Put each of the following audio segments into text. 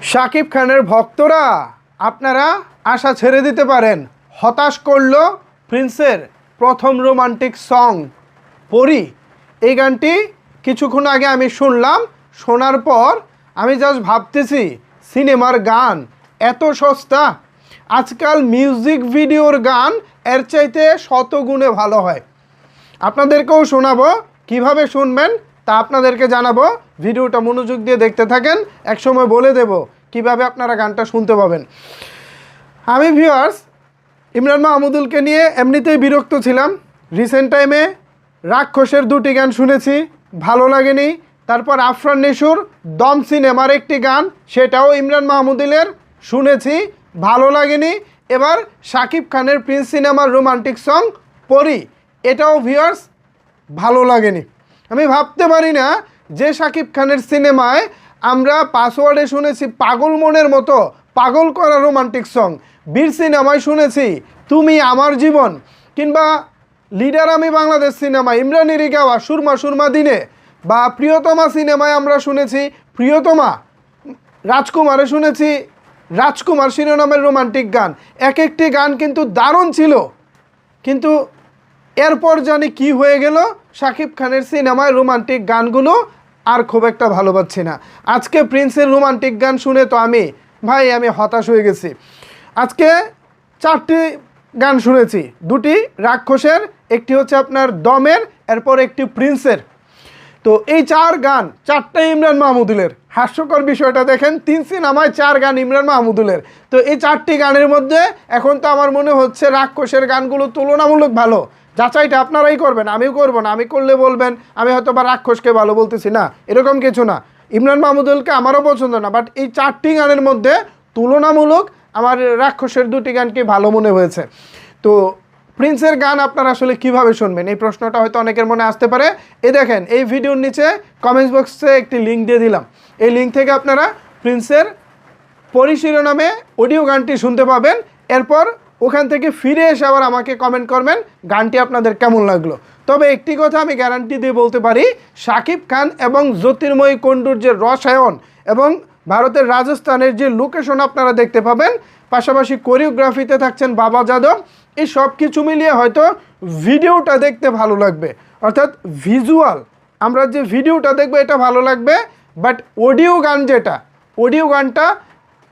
শাকিব খানের ভক্তরা আপনারা আশা ছেড়ে দিতে পারেন। হতাশ করলো প্রিন্সের প্রথম রোমান্টিক সং পরি। এই গানটি কিছুক্ষণ আগে আমি শুনলাম, শোনার পর আমি জাস্ট ভাবতেছি সিনেমার গান এত সস্তা। আজকাল মিউজিক ভিডিওর গান এর চাইতে শতগুণে ভালো হয়। আপনাদেরকেও শোনাবো, কিভাবে শুনবেন তা আপনাদেরকে জানাবো। ভিডিওটা মনোযোগ দিয়ে দেখতে থাকেন, একসময় বলে দেব কিভাবে আপনারা গানটা শুনতে পাবেন। আমি ভিউয়ার্স ইমরান মাহমুদুলকে নিয়ে এমনিতেই বিরক্ত ছিলাম। রিসেন্ট টাইমে রাক্ষসের দুটি গান শুনেছি, ভালো লাগেনি। তারপর আফরান নিশোর দম সিনেমার একটি গান, সেটাও ইমরান মাহমুদুলের, শুনেছি, ভালো লাগেনি। এবার শাকিব খানের প্রিন্স সিনেমার রোমান্টিক সং পরি, এটাও ভিউয়ার্স ভালো লাগেনি। আমি ভাবতে পারি না যে শাকিব খানের সিনেমায় আমরা পাসওয়ার্ডে শুনেছি পাগল মনের মতো পাগল করা রোমান্টিক সং, বীর সিনেমায় শুনেছি তুমি আমার জীবন, কিংবা লিডার আমি বাংলাদেশ সিনেমায় ইমরানেরই গাওয়া সুরমা সুরমা দিনে, বা প্রিয়তমা সিনেমায় আমরা শুনেছি প্রিয়তমা, রাজকুমারে শুনেছি রাজকুমার শিরোনামের রোমান্টিক গান। এক একটি গান কিন্তু দারুণ ছিল, কিন্তু এরপর জানি কি হয়ে গেল, শাকিব খানের সিনেমায় রোমান্টিক গানগুলো আর খুব একটা ভালো পাচ্ছি না। আজকে প্রিন্সের রোমান্টিক গান শুনে তো আমি হতাশ হয়ে গেছি। আজকে 4টি গান শুনেছি, 2টি রাক্ষসের, একটি হচ্ছে আপনার দমের, এরপর একটি প্রিন্সের। তো এই 4 গান 4টাই ইমরান মাহমুদুলের। হাস্যকর বিষয়টা দেখেন, 3 সিনেমায় 4 গান ইমরান মাহমুদুলের। তো এই 4টি গানের মধ্যে এখন তো আমার মনে হচ্ছে রাক্ষসের গানগুলো তুলনামূলক ভালো। যাচাইটা আপনারাই করবেন, আমিও করব না। আমি করলে বলবেন আমি হয়তো বা রাক্ষসকে ভালো বলতেছি, না, এরকম কিছু না। ইমরান মাহমুদুলকে আমারও পছন্দ না, বাট এই 4টি গানের মধ্যে তুলনামূলক আমার রাক্ষসের 2টি গানকে ভালো মনে হয়েছে। তো প্রিন্সের গান আপনারা আসলে কিভাবে শুনবেন, এই প্রশ্নটা হয়তো অনেকের মনে আসতে পারে। এই দেখেন, এই ভিডিওর নিচে কমেন্টস বক্সে একটি লিঙ্ক দিয়ে দিলাম। এই লিঙ্ক থেকে আপনারা প্রিন্সের পরি শিরোনামে অডিও গানটি শুনতে পাবেন। এরপর ওখান থেকে ফিরে এসে আবার আমাকে কমেন্ট করবেন গানটি আপনাদের কেমন লাগলো। তবে একটি কথা আমি গ্যারান্টি দিয়ে বলতে পারি, শাকিব খান এবং জ্যোতির্ময়ী কুণ্ডুর যে রসায়ন এবং ভারতের রাজস্থানের যে লোকেশন আপনারা দেখতে পাবেন, পাশাপাশি কোরিওগ্রাফিতে থাকছেন বাবা যাদব, এই সব কিছু মিলিয়ে হয়তো ভিডিওটা দেখতে ভালো লাগবে, অর্থাৎ ভিজুয়াল আমরা যে ভিডিওটা দেখবো এটা ভালো লাগবে। বাট অডিও গান যেটা, অডিও গানটা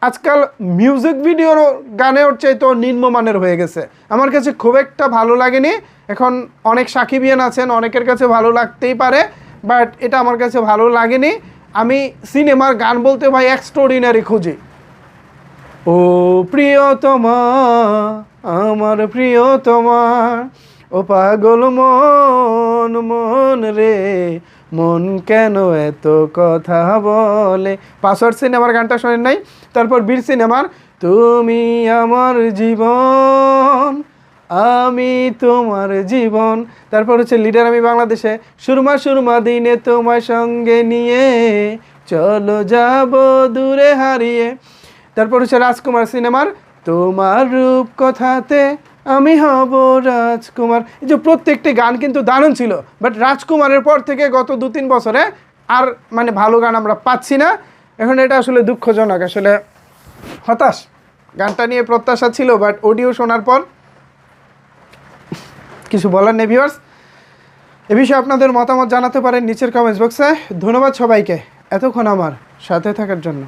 আজকাল মিউজিক ভিডিওর গানের চাইতেও নিম্নমানের হয়ে গেছে। আমার কাছে খুব একটা ভালো লাগেনি। এখন অনেক সাকিবিয়ান আছেন, অনেকের কাছে ভালো লাগতেই পারে, বাট এটা আমার কাছে ভালো লাগেনি। আমি সিনেমার গান বলতে ভাই এক্সট্রাঅর্ডিনারি খুঁজি। ও প্রিয়তমা, আমার প্রিয়তমা, ও পাগল মন মন রে, মন কেন এত কথা বলে। পাসওয়ার্ড সিনেমার গানটা শোনেন নাই? তারপর বীর সিনেমার তুমি আমার জীবন, আমি তোমার জীবন। তারপর হচ্ছে লিডার আমি বাংলাদেশে সুরমা সুরমা দিনে তোমার সঙ্গে নিয়ে চলো যাব দূরে হারিয়ে। তারপর হচ্ছে রাজকুমার সিনেমার তোমার রূপ কথাতে আমি হব রাজকুমার। এই যে প্রত্যেকটি গান কিন্তু দারুণ ছিল, বাট রাজকুমারের পর থেকে গত 2-3 বছরে আর ভালো গান আমরা পাচ্ছি না। এখন এটা আসলে দুঃখজনক, আসলে হতাশ। গানটা নিয়ে প্রত্যাশা ছিল, বাট অডিও শোনার পর কিছু বলার নেই। ভিউয়ার্স, এ বিষয়ে আপনাদের মতামত জানাতে পারেন নিচের কমেন্টস বক্সে। ধন্যবাদ সবাইকে এতক্ষণ আমার সাথে থাকার জন্য।